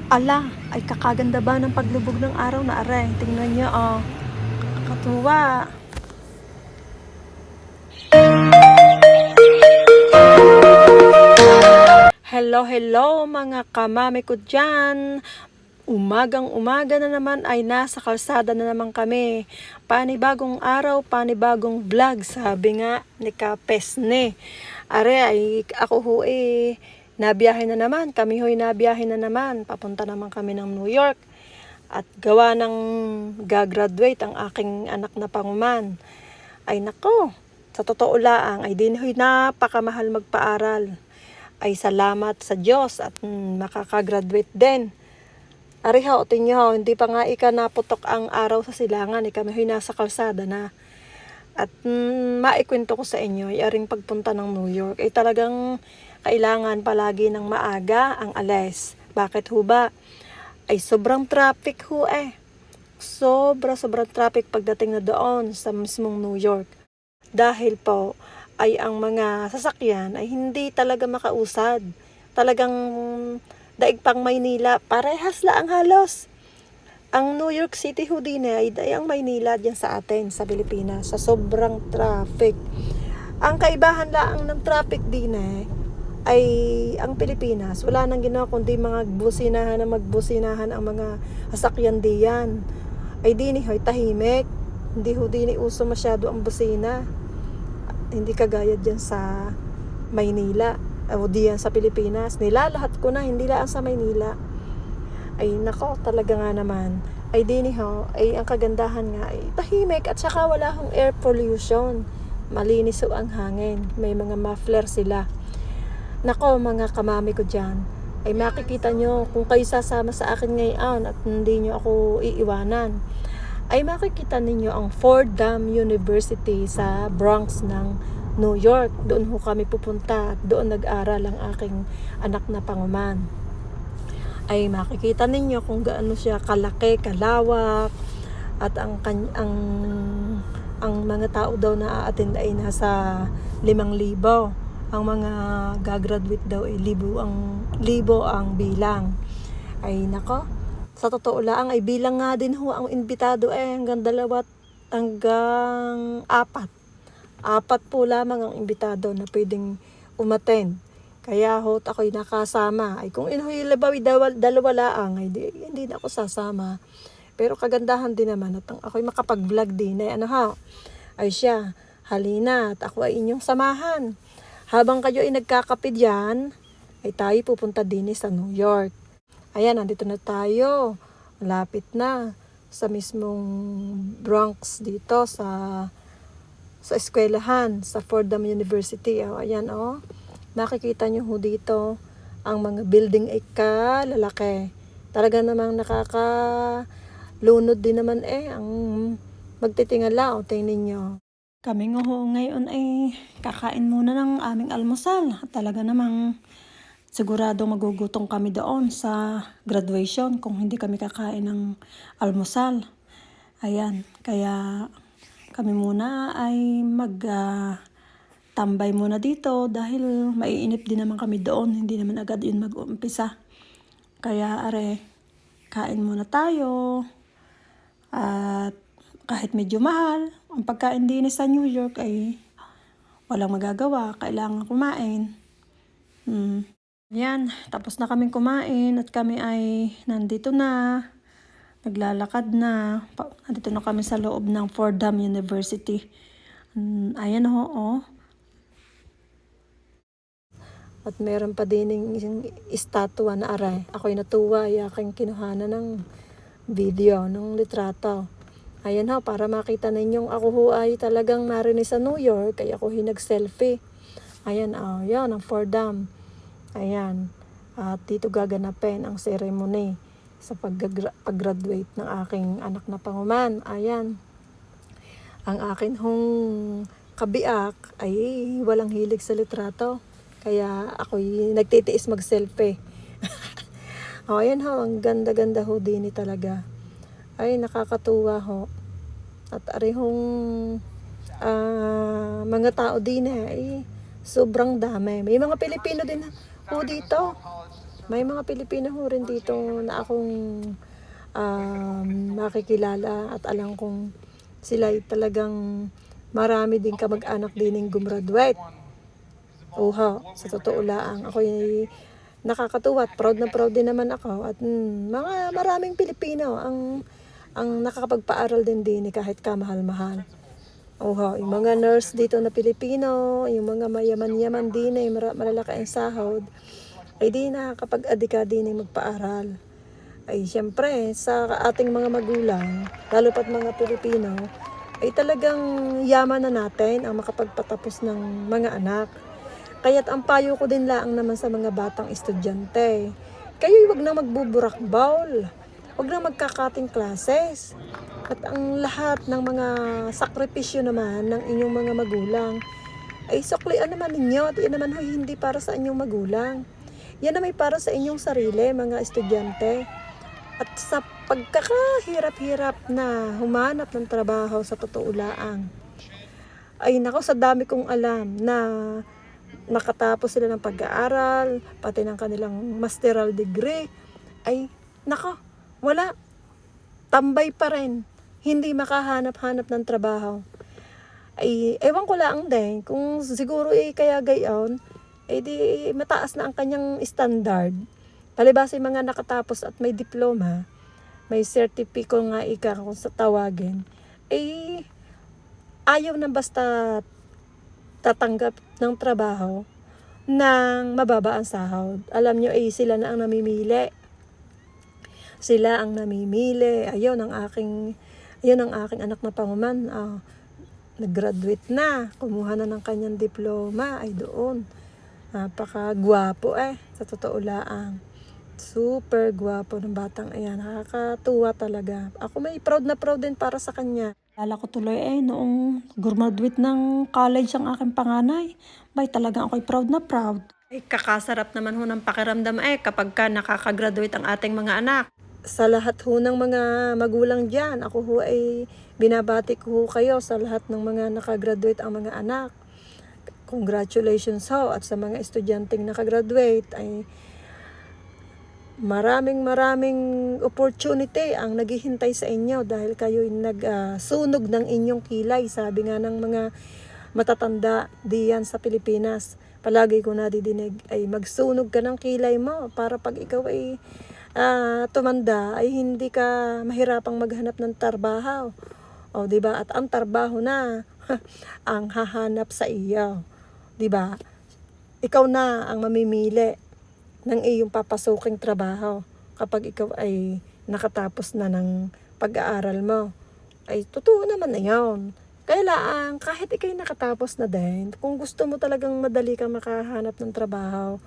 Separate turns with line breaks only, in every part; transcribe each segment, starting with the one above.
Ala, ay kakaganda ba ng paglubog ng araw na are. Tingnan niyo, oh. Kakatuwa. Hello, hello mga kamami ko dyan. Umagang umaga na naman ay nasa kalsada na naman kami. Panibagong araw, panibagong vlog, sabi nga ni Kapesne. Are ay ako ho nabiyahe na naman. Kami ho'y nabiyahe na naman. Papunta naman kami ng New York. At gawa ng gagraduate ang aking anak na panguman. Ay nako, sa totoo laang ay din ho'y napakamahal magpaaral. Ay salamat sa Diyos at makakagraduate din. Ariha, o tinyo, hindi pa nga naputok ang araw sa silangan. Kami ho'y nasa kalsada na. At maikwento ko sa inyo, ay aring pagpunta ng New York, ay talagang kailangan palagi ng maaga ang alis. Bakit ho ba? Ay sobrang traffic ho sobrang traffic pagdating na doon sa mismong New York. Dahil po, ay ang mga sasakyan ay hindi talaga makausad. Talagang daig pang Maynila, parehas lang halos. Ang New York City ho din ay ang Maynila dyan sa atin, sa Pilipinas, sa sobrang traffic. Ang kaibahan lang ng traffic din ay ang Pilipinas, wala nang ginawa kundi mga magbusinahan ang mga sasakyan diyan. Ay dini hoy tahimik, hindi ho dini uso masyado ang busina. Hindi kagaya dyan sa Maynila o diyan sa Pilipinas. Nilalahat ko na, hindi lang sa Maynila. Ay nako, talaga nga naman. Ay dini ho, ay ang kagandahan nga ay tahimik at saka wala hong air pollution. Malinis ho ang hangin. May mga muffler sila. Nako mga kamami ko dyan, ay makikita nyo kung kayo sasama sa akin ngayon at hindi nyo ako iiwanan, ay makikita ninyo ang Fordham University sa Bronx ng New York. Doon ho kami pupunta at doon nag-aral ang aking anak na panguman. Ay makikita ninyo kung gaano siya kalaki, kalawak, at ang mga tao daw na a-attend ay nasa 5,000. Ang mga gagraduate daw ay libo ang bilang. Ay nako, sa totoo lang ay bilang nga din ho ang imbitado hanggang 2 hanggang 4. 4 po lamang ang imbitado na pwedeng umattend. Kaya ho ako'y nakasama. Ay kung inuhi labawi dalawa laang ay hindi na ako sasama. Pero kagandahan din naman at ako'y makapag-vlog din ay ay siya, halina at ako ay inyong samahan. Habang kayo ay nagkakape dyan, ay tayo pupunta din sa New York. Ayan, nandito na tayo. Malapit na sa mismong Bronx dito sa eskwelahan, sa Fordham University. Ayan, nakikita nyo ho dito, ang mga building ay kalalaki. Talaga namang nakakalunod din naman ang magtitingala. Tingnan nyo. Kami nga ho ngayon ay kakain muna ng aming almusal. Talaga namang sigurado magugutong kami doon sa graduation kung hindi kami kakain ng almusal. Ayan, kaya kami muna ay tambay muna dito dahil maiinip din naman kami doon. Hindi naman agad yun mag-umpisa. Kaya kain muna tayo. At kahit medyo mahal, ang pagkain din sa New York ay walang magagawa, kailangan kumain. Yan, tapos na kaming kumain at kami ay nandito na, naglalakad na. Nandito na kami sa loob ng Fordham University. Ayan ho. At meron pa din yung estatwa na ako'y natuwa, aking kinuhanan ng video, ng litrato. Ayan ho, para makita ninyong ako ho ay talagang narinig sa New York, kaya ako nag-selfie. Ayan, yan ang Fordham. Ayan, at dito gaganapin ang ceremony sa pag-graduate ng aking anak na panguman. Ayan, ang akin hong kabiak ay walang hilig sa litrato, kaya ako'y nagtitiis mag-selfie. Ayan ho, ang ganda-ganda ho din talaga. Ay nakakatuwa ho. At arihong mga tao din ay sobrang dami. May mga Pilipino din ho dito. May mga Pilipino ho rin dito na akong makikilala at alam kong sila'y talagang marami din kamag-anak din yung gumraduate. Oho, sa totoo lang, ako'y nakakatuwa at proud na proud din naman ako at mga maraming Pilipino ang nakakapagpaaral din kahit kamahal-mahal. Oho, yung mga nurse dito na Pilipino, yung mga mayaman-yaman din malalaki ang sahod, ay di nakakapag-adika din magpaaral. Ay siyempre, sa ating mga magulang, lalo pat mga Pilipino, ay talagang yaman na natin ang makapagpatapos ng mga anak. Kaya't ang payo ko din laang naman sa mga batang estudyante, kayo'y wag na magbuburakbawl, wag na magkakating classes. At ang lahat ng mga sakripisyo naman ng inyong mga magulang, ay suklian naman ninyo at yan naman hindi para sa inyong magulang. Yan naman para sa inyong sarili, mga estudyante. At sa pagkakahirap-hirap na humanap ng trabaho sa totoo laang, ay nako, sa dami kong alam na nakatapos sila ng pag-aaral, pati ng kanilang masteral degree, ay nako, wala, tambay pa rin, hindi makahanap-hanap ng trabaho. Ay ewan ko lang din kung siguro kaya gayon, di mataas na ang kanyang standard. Palibas ay mga nakatapos at may diploma, may sertipiko nga kung sa tawagin, ayaw na basta tatanggap ng trabaho ng mababa ang sahod. Alam nyo, sila na ang namimili. Sila ang namimili. Ayun ang aking anak na panguman. Nag-graduate na. Kumuha na ng kanyang diploma. Ay doon. Napaka-gwapo sa totoo laang. Super gwapo ng batang ayan. Nakakatuwa talaga. Ako may proud na proud din para sa kanya. Lala ko tuloy noong graduate ng college ang aking panganay. Bay, talagang ako'y proud na proud. Kakasarap naman ho ng pakiramdam kapag ka nakakagraduate ang ating mga anak. Sa lahat ho ng mga magulang dyan, ako ho binabati ko ho kayo sa lahat ng mga nakagraduate ang mga anak. Congratulations ho, at sa mga estudyanteng nakagraduate ay maraming opportunity ang naghihintay sa inyo dahil kayo'y nagsunog ng inyong kilay. Sabi nga ng mga matatanda diyan sa Pilipinas, palagi ko nadidinig ay magsunog ka ng kilay mo para pag ikaw ay tumanda ay hindi ka mahirapang maghanap ng trabaho. O diba? At ang trabaho na ang hahanap sa iyo. Diba? Ikaw na ang mamimili ng iyong papasuking trabaho kapag ikaw ay nakatapos na ng pag-aaral mo. Ay totoo naman na yun. Kailangan kahit ikay nakatapos na din, kung gusto mo talagang madali kang makahanap ng trabaho,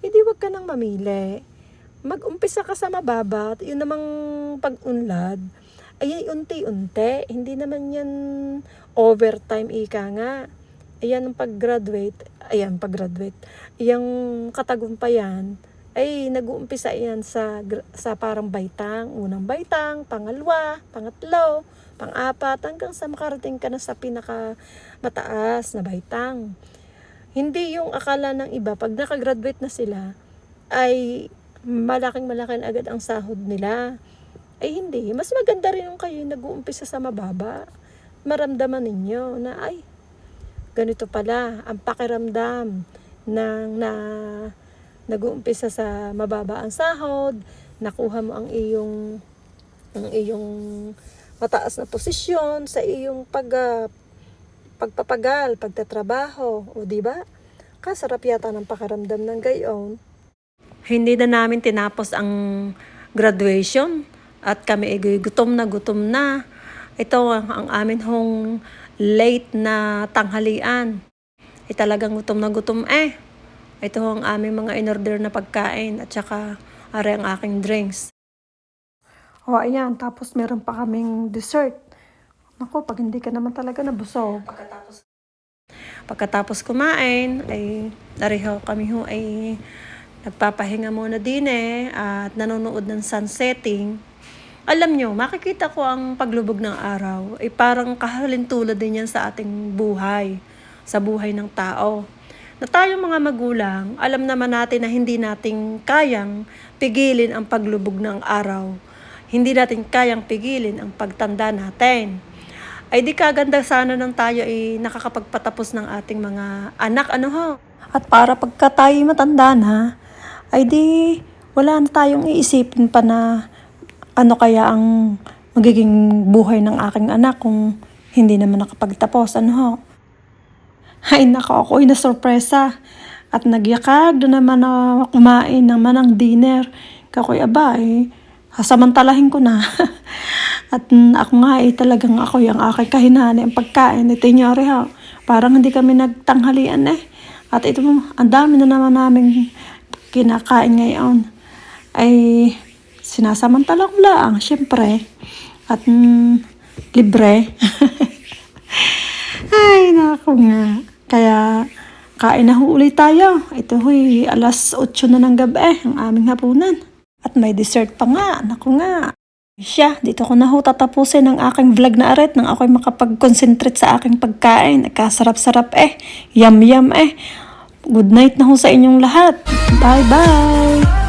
hindi wag ka nang mamili. Mag-umpisa ka sa mababa at yun namang pag-unlad ay unti-unti. Hindi naman yan overtime nga. Ayan ang pag-graduate. Yung katagumpayan ay nag-uumpisa yan sa parang baitang. Unang baitang, pangalawa, pangatlo, pang-apat, hanggang sa makarating ka na sa pinakamataas na baitang. Hindi yung akala ng iba, pag nakagraduate na sila, ay malaking agad ang sahod nila. Ay hindi. Mas maganda rin yung kayo nag-uumpisa sa mababa. Maramdaman ninyo na ganito pala ang pakiramdam na nag-uumpisa sa mababa ang sahod, nakuha mo ang iyong mataas na posisyon sa iyong pagpapagal, pagtatrabaho, o di ba? Kasarap yata ng pakiramdam ng gayon. Hindi na namin tinapos ang graduation at kami gutom na. Ito ang amin hong late na tanghalian. Talagang gutom na gutom Ito ang aming mga in-order na pagkain at saka ang aking drinks. Ayan, tapos meron pa kaming dessert. Naku, pag hindi ka naman talaga nabusog. Pagkatapos kumain, kami nagpapahinga muna din at nanonood ng sunsetting. Alam nyo, makikita ko ang paglubog ng araw, parang kahalintulad din yan sa ating buhay, sa buhay ng tao. na tayong mga magulang, alam naman natin na hindi natin kayang pigilin ang paglubog ng araw. Hindi natin kayang pigilin ang pagtanda natin. Ay di kaganda sana nang tayo ay nakakapagpatapos ng ating mga anak, ano ho? At para pagka tayo matanda na, ay di wala na tayong iisipin pa na ano kaya ang magiging buhay ng aking anak kung hindi naman nakapagtapos, ano ho? Ay nako, ako'y nasurpresa. At nagyakag doon naman na kumain naman ng dinner. Kakoy aba sasamantalahin ko na. At ako nga talagang ako yung aking kahinaan ang pagkain. Ito nyo rin ha. Parang hindi kami nagtanghalian At ito ang dami na naman namin kinakain ngayon. Ay sinasamantala ko lang, syempre. At libre. Ay naku nga. Kaya, kain na ho ulit tayo. Ito ho'y alas 8 na ng gabi, ang aming hapunan. At may dessert pa nga, naku nga. Siya, dito ko na ho tatapusin ang aking vlog na aret nang ako'y makapag-concentrate sa aking pagkain. Kasarap-sarap Yum-yum Good night na ho sa inyong lahat. Bye-bye!